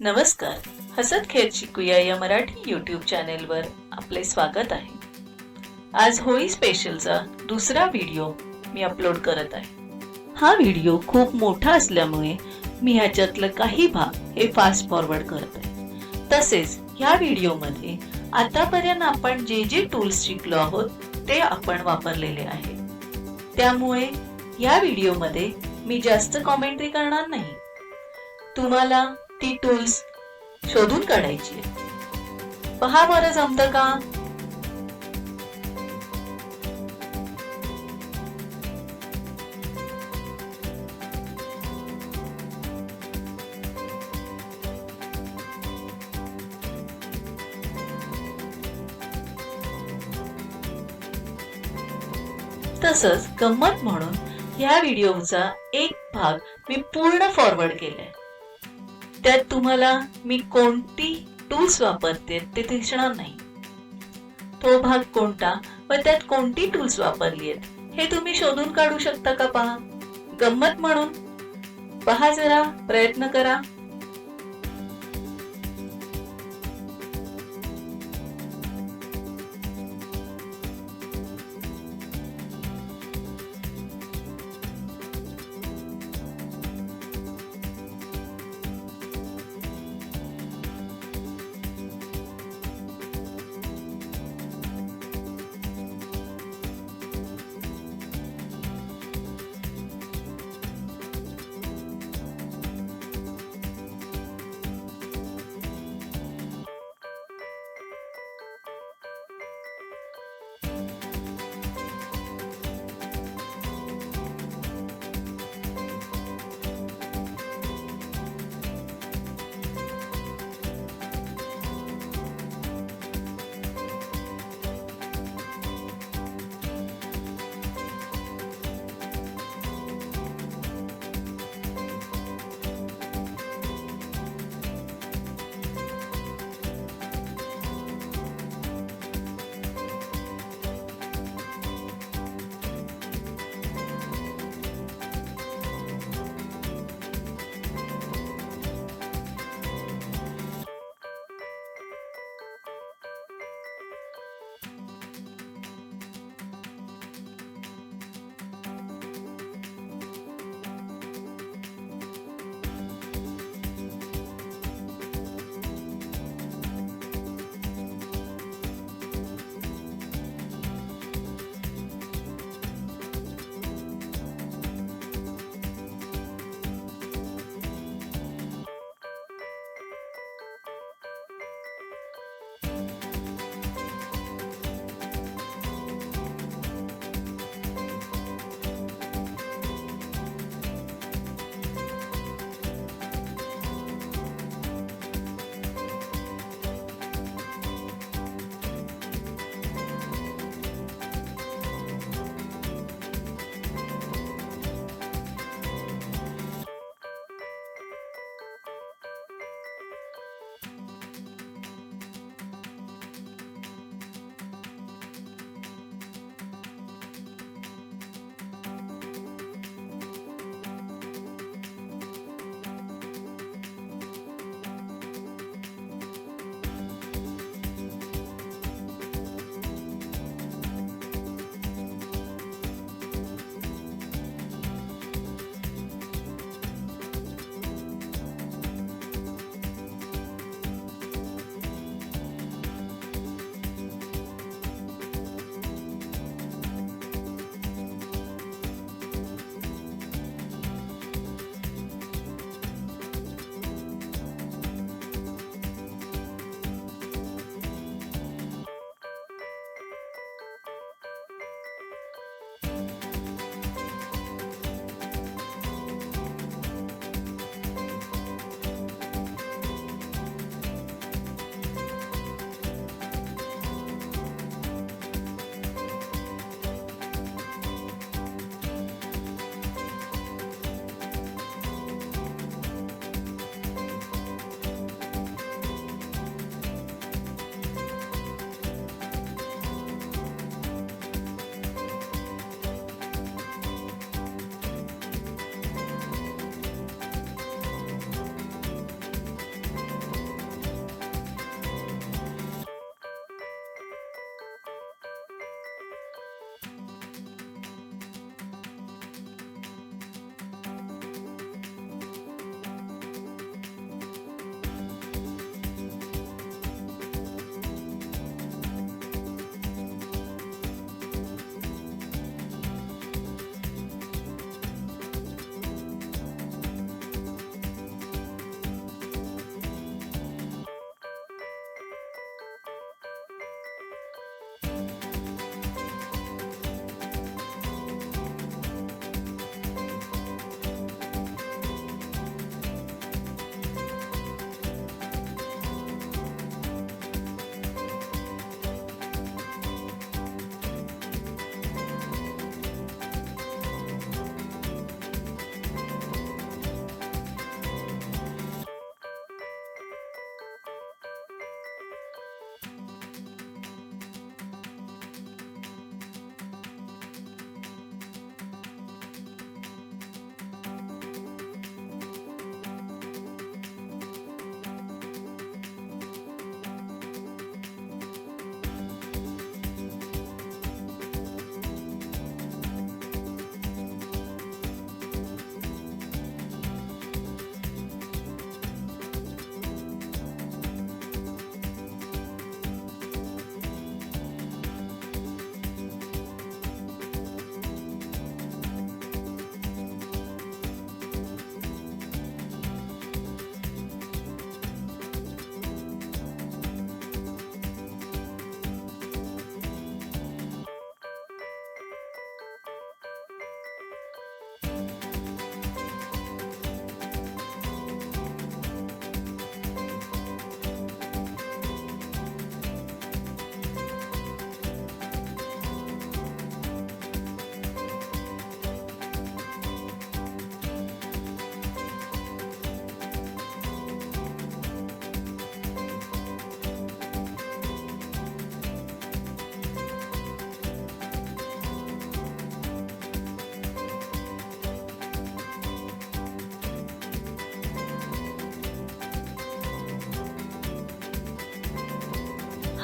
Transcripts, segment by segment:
नमस्कार. हसत खेळ शिकूया या मराठी यूट्यूब चॅनेलवर आपले स्वागत आहे. आज होळी स्पेशलचा दुसरा व्हिडिओ मी अपलोड करत आहे. हा व्हिडिओ खूप मोठा असल्यामुळे मी ह्याच्यातलं काही भाग हे फास्ट फॉरवर्ड करत आहे. तसेच ह्या व्हिडिओमध्ये आतापर्यंत आपण जे जे टूल्स शिकलो आहोत ते आपण वापरलेले आहे. त्यामुळे या व्हिडिओमध्ये मी जास्त कॉमेंट्री करणार नाही. तुम्हाला ती टूल्स शोधून काढायची. पहा बरं जमतं का? तसंच गंमत म्हणून ह्या व्हिडिओचा एक भाग मी पूर्ण फॉरवर्ड केलाय. त्यात तुम्हाला मी कोणती टूल्स वापरते ते दिसणार नाही. तो भाग कोणता व त्यात कोणती टूल्स वापरली आहेत हे तुम्ही शोधून काढू शकता का? पहा, गंमत म्हणून पहा, जरा प्रयत्न करा.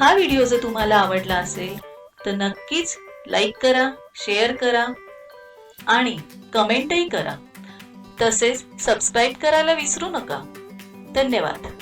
हा व्हिडिओ जर तुम्हाला आवडला असेल तर नक्कीच लाईक करा, शेअर करा आणि कमेंटही करा. तसेच सबस्क्राईब करायला विसरू नका. धन्यवाद.